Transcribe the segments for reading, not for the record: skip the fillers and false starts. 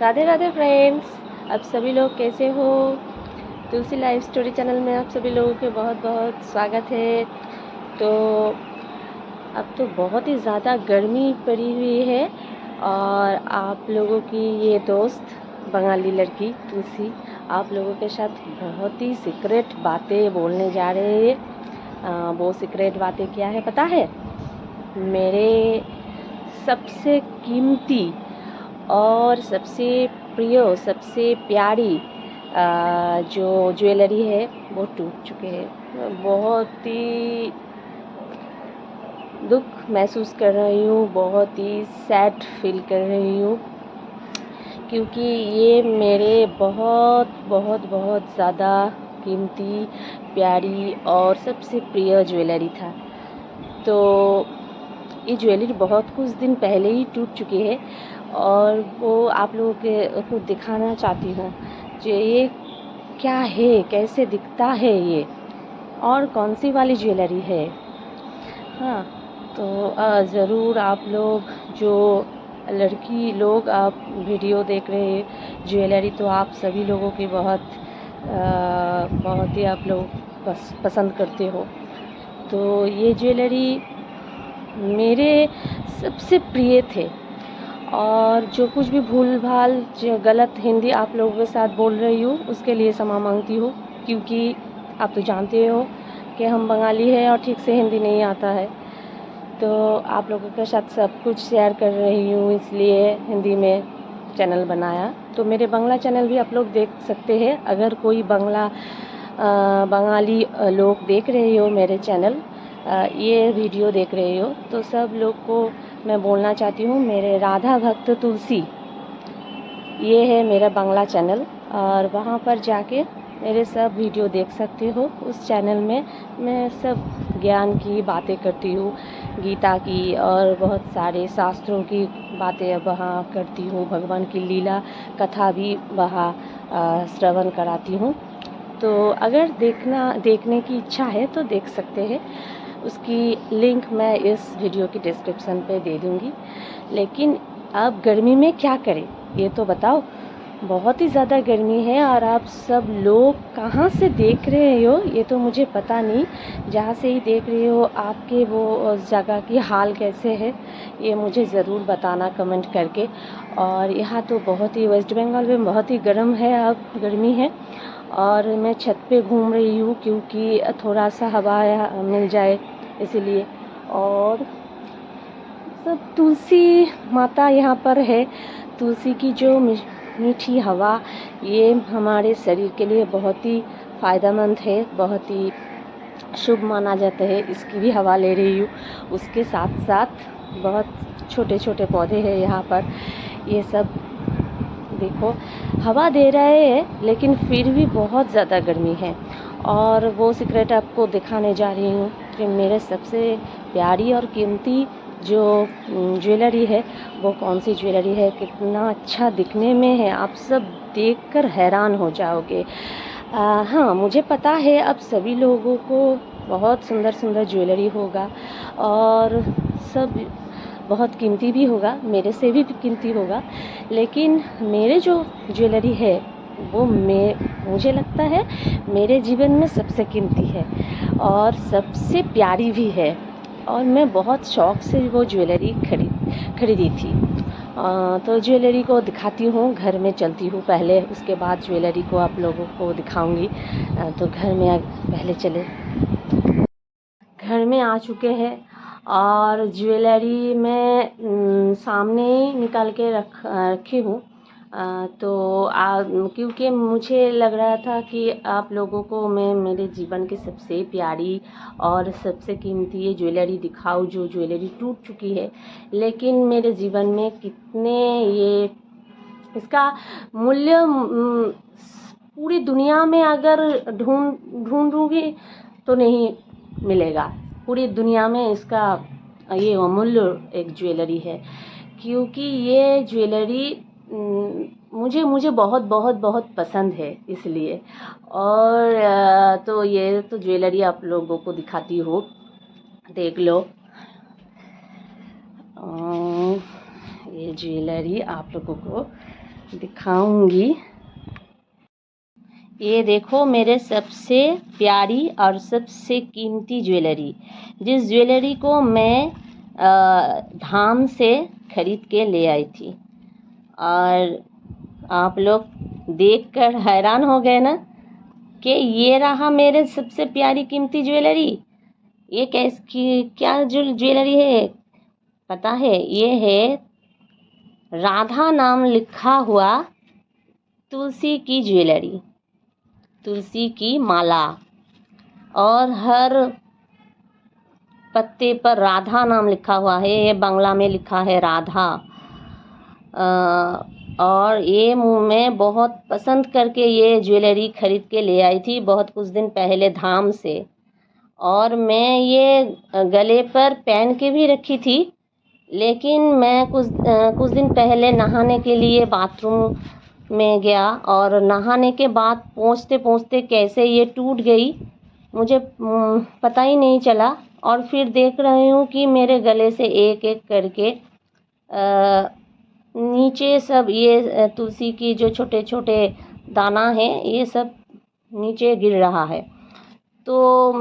Radhe Radhe friends. आप सभी लोग कैसे हो? तुलसी लाइफ स्टोरी चैनल में आप सभी लोगों के बहुत बहुत स्वागत है। तो अब तो बहुत ही ज़्यादा गर्मी पड़ी हुई है और आप लोगों की ये दोस्त बंगाली लड़की तुलसी आप लोगों के साथ बहुत ही सीक्रेट बातें बोलने जा रहे हैं। वो सीक्रेट बातें क्या है पता है? मेरे सबसे कीमती और सबसे प्रिय, सबसे प्यारी जो ज्वेलरी है वो टूट चुके हैं। बहुत ही दुख महसूस कर रही हूँ, बहुत ही सैड फील कर रही हूँ, क्योंकि ये मेरे बहुत बहुत बहुत ज़्यादा कीमती, प्यारी और सबसे प्रिय ज्वेलरी था। तो ये ज्वेलरी बहुत कुछ दिन पहले ही टूट चुकी है और वो आप लोगों को दिखाना चाहती हूँ जो ये क्या है, कैसे दिखता है ये और कौन सी वाली ज्वेलरी है। हाँ, तो ज़रूर आप लोग जो लड़की लोग आप वीडियो देख रहे हैं ज्वेलरी, तो आप सभी लोगों की बहुत ही आप लोग पसंद करते हो। तो ये ज्वेलरी मेरे सबसे प्रिय थे और जो कुछ भी भूल भाल जो गलत हिंदी आप लोगों के साथ बोल रही हूँ उसके लिए क्षमा मांगती हूँ, क्योंकि आप तो जानते हो कि हम बंगाली हैं और ठीक से हिंदी नहीं आता है। तो आप लोगों के साथ सब कुछ शेयर कर रही हूँ, इसलिए हिंदी में चैनल बनाया। तो मेरे बांग्ला चैनल भी आप लोग देख सकते हैं। अगर कोई बंगाली लोग देख रहे हो मेरे चैनल, ये वीडियो देख रहे हो, तो सब लोग को मैं बोलना चाहती हूँ, मेरे राधा भक्त तुलसी ये है मेरा बांग्ला चैनल और वहाँ पर जाके मेरे सब वीडियो देख सकते हो। उस चैनल में मैं सब ज्ञान की बातें करती हूँ, गीता की और बहुत सारे शास्त्रों की बातें वहाँ करती हूँ, भगवान की लीला कथा भी वहाँ श्रवण कराती हूँ। तो अगर देखने की इच्छा है तो देख सकते हैं, उसकी लिंक मैं इस वीडियो की डिस्क्रिप्शन पे दे दूँगी। लेकिन अब गर्मी में क्या करें ये तो बताओ। बहुत ही ज़्यादा गर्मी है और आप सब लोग कहाँ से देख रहे हो ये तो मुझे पता नहीं। जहाँ से ही देख रहे हो आपके वो जगह की हाल कैसे है ये मुझे ज़रूर बताना कमेंट करके। और यहाँ तो बहुत ही वेस्ट बंगाल में बहुत ही गर्म है, अब गर्मी है और मैं छत पे घूम रही हूँ क्योंकि थोड़ा सा हवा मिल जाए इसीलिए। और सब तुलसी माता यहाँ पर है। तुलसी की जो मीठी हवा ये हमारे शरीर के लिए बहुत ही फ़ायदेमंद है, बहुत ही शुभ माना जाता है। इसकी भी हवा ले रही हूँ। उसके साथ साथ बहुत छोटे छोटे पौधे हैं यहाँ पर, ये सब देखो हवा दे रहे हैं लेकिन फिर भी बहुत ज़्यादा गर्मी है। और वो सीक्रेट आपको दिखाने जा रही हूँ कि मेरे सबसे प्यारी और कीमती जो ज्वेलरी है वो कौन सी ज्वेलरी है, कितना अच्छा दिखने में है, आप सब देखकर हैरान हो जाओगे। हाँ, मुझे पता है अब सभी लोगों को बहुत सुंदर सुंदर ज्वेलरी होगा और सब बहुत कीमती भी होगा, मेरे से भी कीमती होगा, लेकिन मेरे जो ज्वेलरी है वो मुझे लगता है मेरे जीवन में सबसे कीमती है और सबसे प्यारी भी है। और मैं बहुत शौक़ से वो ज्वेलरी खरीदी थी। तो ज्वेलरी को दिखाती हूँ, घर में चलती हूँ पहले, उसके बाद ज्वेलरी को आप लोगों को दिखाऊंगी। तो घर में पहले चले, घर में आ चुके हैं और ज्वेलरी मैं सामने ही निकाल के रखी हूँ। तो क्योंकि मुझे लग रहा था कि आप लोगों को मैं मेरे जीवन की सबसे प्यारी और सबसे कीमती ये ज्वेलरी दिखाऊँ जो ज्वेलरी टूट चुकी है, लेकिन मेरे जीवन में कितने ये इसका मूल्य पूरी दुनिया में अगर ढूंढूंगी तो नहीं मिलेगा। पूरी दुनिया में इसका ये अमूल्य एक ज्वेलरी है, क्योंकि ये ज्वेलरी मुझे बहुत बहुत बहुत पसंद है इसलिए। और तो ये तो ज्वेलरी आप लोगों को दिखाती हो, देख लो। ये ज्वेलरी आप लोगों को दिखाऊंगी। ये देखो मेरे सबसे प्यारी और सबसे कीमती ज्वेलरी, जिस ज्वेलरी को मैं धाम से खरीद के ले आई थी। और आप लोग देखकर हैरान हो गए ना कि ये रहा मेरे सबसे प्यारी कीमती ज्वेलरी। ये क्या ज्वेलरी है पता है? ये है राधा नाम लिखा हुआ तुलसी की ज्वेलरी, तुलसी की माला, और हर पत्ते पर राधा नाम लिखा हुआ है। ये बांग्ला में लिखा है राधा। और ये मैं बहुत पसंद करके ये ज्वेलरी खरीद के ले आई थी बहुत कुछ दिन पहले धाम से। और मैं ये गले पर पहन के भी रखी थी, लेकिन मैं कुछ दिन पहले नहाने के लिए बाथरूम में गया और नहाने के बाद पहुँचते पहुँचते कैसे ये टूट गई मुझे पता ही नहीं चला। और फिर देख रही हूँ कि मेरे गले से एक एक करके नीचे सब ये तुलसी की जो छोटे छोटे दाना है ये सब नीचे गिर रहा है। तो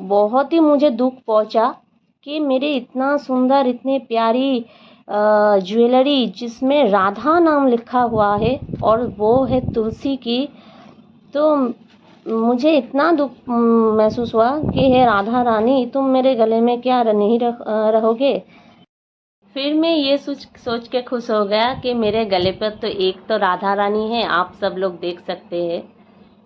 बहुत ही मुझे दुख पहुंचा कि मेरे इतना सुंदर इतनी प्यारी ज्वेलरी जिसमें राधा नाम लिखा हुआ है और वो है तुलसी की, तो मुझे इतना दुख महसूस हुआ कि हे राधा रानी, तुम मेरे गले में क्या नहीं रहोगे। फिर मैं ये सोच के खुश हो गया कि मेरे गले पर तो एक तो राधा रानी है। आप सब लोग देख सकते हैं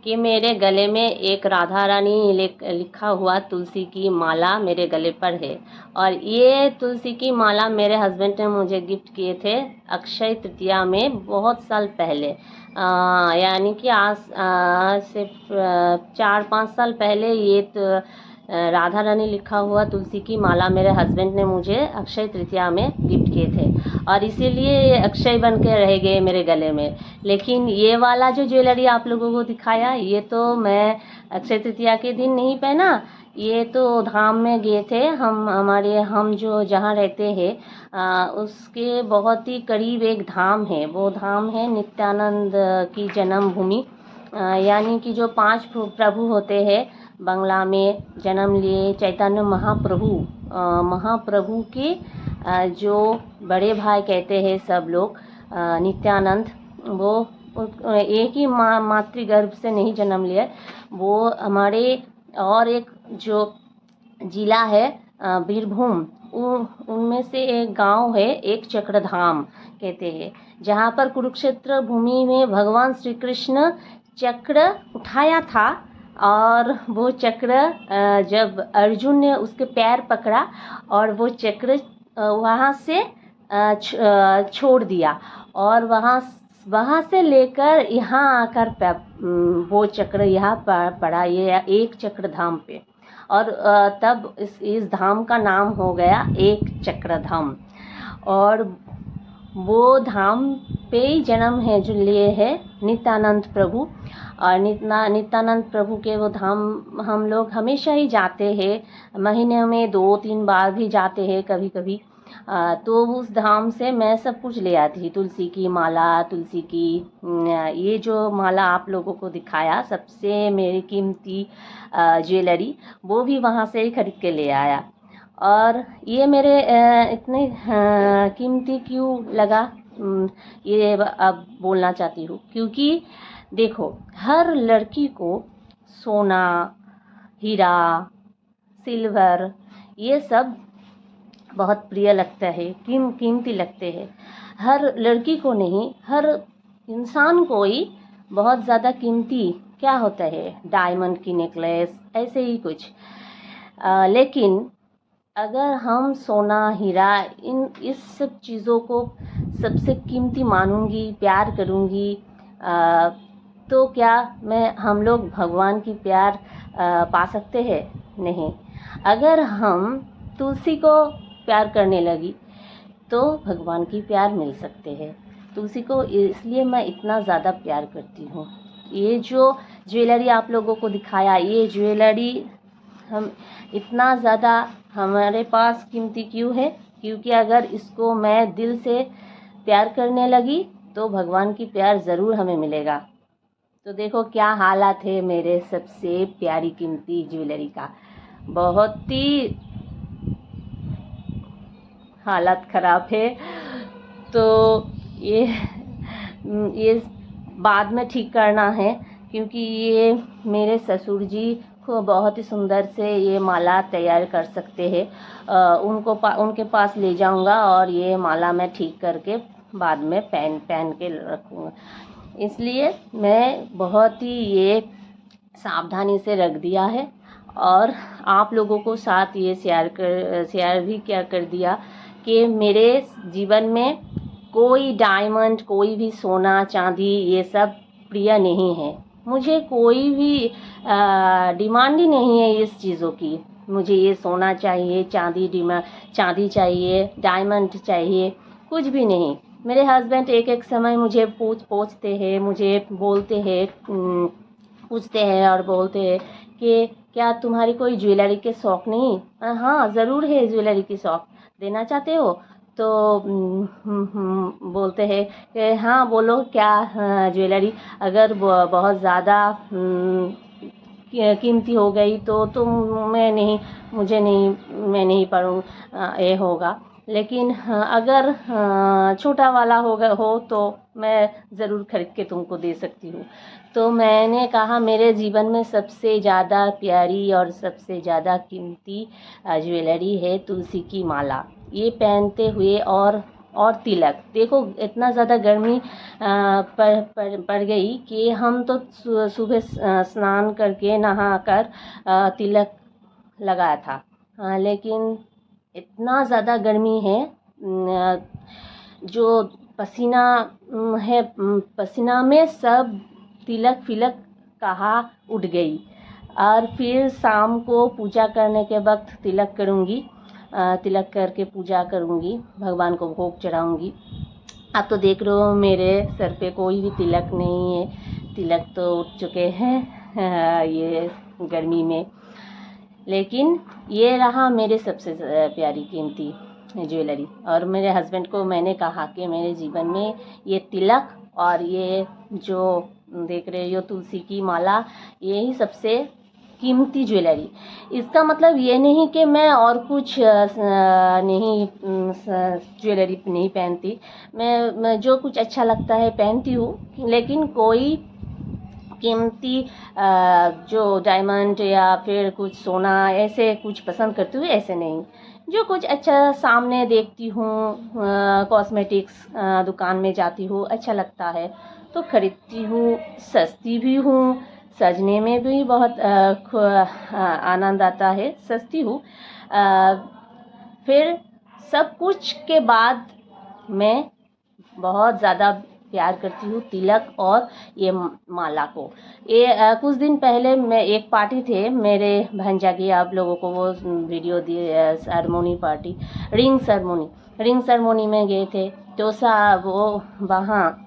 कि मेरे गले में एक राधा रानी लिखा हुआ तुलसी की माला मेरे गले पर है। और ये तुलसी की माला मेरे हस्बैंड ने मुझे गिफ्ट किए थे अक्षय तृतीया में बहुत साल पहले, यानी कि आज से 4-5 साल पहले ये तो राधा रानी लिखा हुआ तुलसी की माला मेरे हस्बैंड ने मुझे अक्षय तृतीया में गिफ्ट किए थे और इसीलिए ये अक्षय बन के रह गए मेरे गले में। लेकिन ये वाला जो ज्वेलरी आप लोगों को दिखाया ये तो मैं अक्षय तृतीया के दिन नहीं पहना, ये तो धाम में गए थे। हम जो जहाँ रहते हैं उसके बहुत ही करीब एक धाम है, वो धाम है नित्यानंद की जन्मभूमि, यानी कि जो 5 प्रभु होते हैं बांग्ला में जन्म लिए चैतन्य महाप्रभु के जो बड़े भाई कहते हैं सब लोग नित्यानंद, वो एक ही मातृगर्भ से नहीं जन्म लिया। वो हमारे और एक जो जिला है बीरभूम, उनमें से एक गांव है एक चक्रधाम कहते हैं, जहां पर कुरुक्षेत्र भूमि में भगवान श्री कृष्ण चक्र उठाया था। और वो चक्र जब अर्जुन ने उसके पैर पकड़ा और वो चक्र वहाँ से छोड़ दिया और वहाँ से लेकर यहाँ आकर वो चक्र यहाँ पड़ा, ये एक चक्र धाम पे। और तब इस धाम का नाम हो गया एक चक्र धाम। और वो धाम पे ही जन्म है जो लिए है नित्यानंद प्रभु। और नित्यानंद प्रभु के वो धाम हम लोग हमेशा ही जाते हैं, महीने में 2-3 बार भी जाते हैं कभी कभी। तो उस धाम से मैं सब कुछ ले आती, तुलसी की माला, तुलसी की ये जो माला आप लोगों को दिखाया सबसे मेरी कीमती ज्वेलरी, वो भी वहाँ से ही खरीद के ले आया। और ये मेरे इतने कीमती क्यों लगा ये अब बोलना चाहती हूँ, क्योंकि देखो हर लड़की को सोना, हीरा, सिल्वर ये सब बहुत प्रिय लगता है, कीमती लगते हैं। हर लड़की को नहीं, हर इंसान को ही बहुत ज़्यादा कीमती क्या होता है, डायमंड की नेकलेस ऐसे ही कुछ। लेकिन अगर हम सोना, हीरा, इस सब चीज़ों को सबसे कीमती मानूंगी, प्यार करूंगी, तो क्या हम लोग भगवान की प्यार पा सकते हैं? नहीं। अगर हम तुलसी को प्यार करने लगी तो भगवान की प्यार मिल सकते हैं। तुलसी को इसलिए मैं इतना ज़्यादा प्यार करती हूँ। ये जो ज्वेलरी आप लोगों को दिखाया, ये ज्वेलरी हम इतना ज़्यादा हमारे पास कीमती क्यों है? क्योंकि अगर इसको मैं दिल से प्यार करने लगी तो भगवान की प्यार ज़रूर हमें मिलेगा। तो देखो क्या हालात है मेरे सबसे प्यारी कीमती ज्वेलरी का, बहुत ही हालत ख़राब है। तो ये बाद में ठीक करना है, क्योंकि ये मेरे ससुर जी को बहुत ही सुंदर से ये माला तैयार कर सकते हैं। उनके पास ले जाऊंगा और ये माला मैं ठीक करके बाद में पहन के रखूँगा। इसलिए मैं बहुत ही ये सावधानी से रख दिया है, और आप लोगों को साथ ये शेयर भी क्या कर दिया कि मेरे जीवन में कोई डायमंड, कोई भी सोना चांदी ये सब प्रिय नहीं है। मुझे कोई भी डिमांड ही नहीं है इस चीज़ों की। मुझे ये सोना चाहिए, चांदी चाहिए, डायमंड चाहिए, कुछ भी नहीं। मेरे हस्बैंड एक समय मुझे पूछते हैं, मुझे बोलते हैं, पूछते हैं और बोलते हैं कि क्या तुम्हारी कोई ज्वेलरी के शौक़ नहीं? हाँ ज़रूर है, ज्वेलरी की शौक़, देना चाहते हो? तो बोलते हैं कि हाँ बोलो क्या ज्वेलरी, अगर बहुत ज़्यादा कीमती हो गई तो मैं नहीं पढ़ूँ, ये होगा। लेकिन अगर छोटा वाला हो तो मैं ज़रूर खरीद के तुमको दे सकती हूँ। तो मैंने कहा मेरे जीवन में सबसे ज़्यादा प्यारी और सबसे ज़्यादा कीमती ज्वेलरी है तुलसी की माला। ये पहनते हुए और तिलक, देखो इतना ज़्यादा गर्मी पड़ गई कि हम तो सुबह स्नान करके नहा कर तिलक लगाया था। लेकिन इतना ज़्यादा गर्मी है, जो पसीना है, पसीना में सब तिलक फिलक कहाँ उड़ गई। और फिर शाम को पूजा करने के वक्त तिलक करूँगी, तिलक करके पूजा करूँगी, भगवान को भोग चढ़ाऊँगी। आप तो देख रहे हो मेरे सर पे कोई भी तिलक नहीं है, तिलक तो उठ चुके हैं ये गर्मी में। लेकिन ये रहा मेरे सबसे प्यारी कीमती ज्वेलरी। और मेरे हस्बैंड को मैंने कहा कि मेरे जीवन में ये तिलक और ये जो देख रहे हो तुलसी की माला, यही सबसे कीमती ज्वेलरी। इसका मतलब ये नहीं कि मैं और कुछ नहीं ज्वेलरी नहीं पहनती। मैं जो कुछ अच्छा लगता है पहनती हूँ, लेकिन कोई कीमती जो डायमंड या फिर कुछ सोना ऐसे कुछ पसंद करती हूँ, ऐसे नहीं। जो कुछ अच्छा सामने देखती हूँ, कॉस्मेटिक्स दुकान में जाती हूँ, अच्छा लगता है तो खरीदती हूँ। सस्ती भी हूँ, सजने में भी बहुत आनंद आता है, सस्ती हूँ। फिर सब कुछ के बाद मैं बहुत ज़्यादा प्यार करती हूँ तिलक और ये माला को। ये कुछ दिन पहले मैं एक पार्टी थे मेरे भंजा की, आप लोगों को वो वीडियो दिए, सेरेमनी पार्टी, रिंग सेरेमनी में गए थे। तो वो वहाँ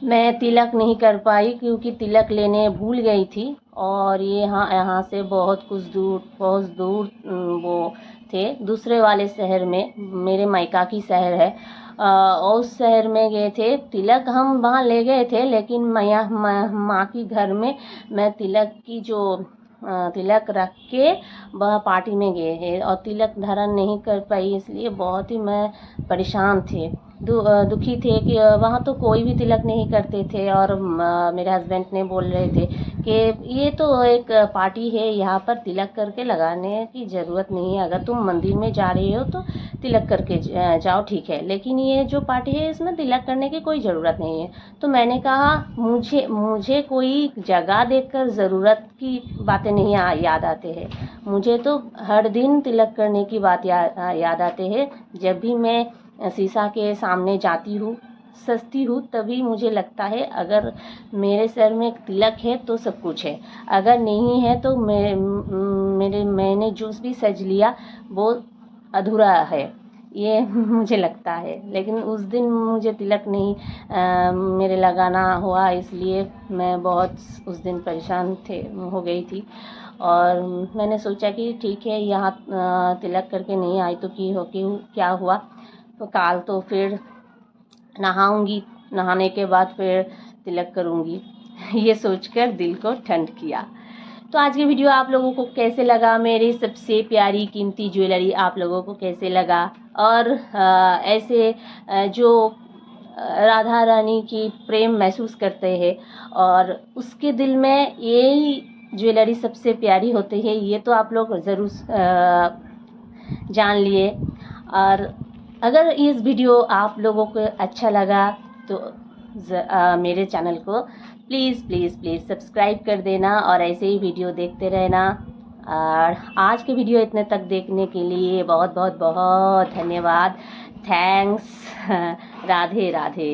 मैं तिलक नहीं कर पाई क्योंकि तिलक लेने भूल गई थी। और ये यहाँ से बहुत दूर वो थे, दूसरे वाले शहर में, मेरे मायका की शहर है, और उस शहर में गए थे। तिलक हम वहाँ ले गए थे, लेकिन माँ की घर में मैं तिलक की जो तिलक रख के वह पार्टी में गए हैं और तिलक धारण नहीं कर पाई, इसलिए बहुत ही मैं परेशान थे, दुखी थे कि वहाँ तो कोई भी तिलक नहीं करते थे। और मेरे हस्बैंड ने बोल रहे थे कि ये तो एक पार्टी है, यहाँ पर तिलक करके लगाने की ज़रूरत नहीं है, अगर तुम मंदिर में जा रहे हो तो तिलक करके जाओ, ठीक है, लेकिन ये जो पार्टी है इसमें तिलक करने की कोई ज़रूरत नहीं है। तो मैंने कहा मुझे कोई जगह देखकर ज़रूरत की बातें नहीं याद आते हैं, मुझे तो हर दिन तिलक करने की बात याद आते हैं। जब भी मैं शीशा के सामने जाती हूँ, सजती हूँ, तभी मुझे लगता है अगर मेरे सर में तिलक है तो सब कुछ है, अगर नहीं है तो मैंने जो भी सज लिया वो अधूरा है, ये मुझे लगता है। लेकिन उस दिन मुझे तिलक नहीं मेरे लगाना हुआ, इसलिए मैं बहुत उस दिन परेशान हो गई थी। और मैंने सोचा कि ठीक है, यहाँ तिलक करके नहीं आई तो क्या हुआ, तो काल तो फिर नहाऊंगी, नहाने के बाद फिर तिलक करूंगी। ये सोचकर दिल को ठंड किया। तो आज की वीडियो आप लोगों को कैसे लगा, मेरी सबसे प्यारी कीमती ज्वेलरी आप लोगों को कैसे लगा, और ऐसे जो राधा रानी की प्रेम महसूस करते हैं और उसके दिल में यही ज्वेलरी सबसे प्यारी होती है, ये तो आप लोग ज़रूर जान लिए। और अगर इस वीडियो आप लोगों को अच्छा लगा तो मेरे चैनल को प्लीज़ प्लीज़ प्लीज़ सब्सक्राइब कर देना और ऐसे ही वीडियो देखते रहना। और आज के वीडियो इतने तक देखने के लिए बहुत बहुत बहुत धन्यवाद। थैंक्स। राधे राधे।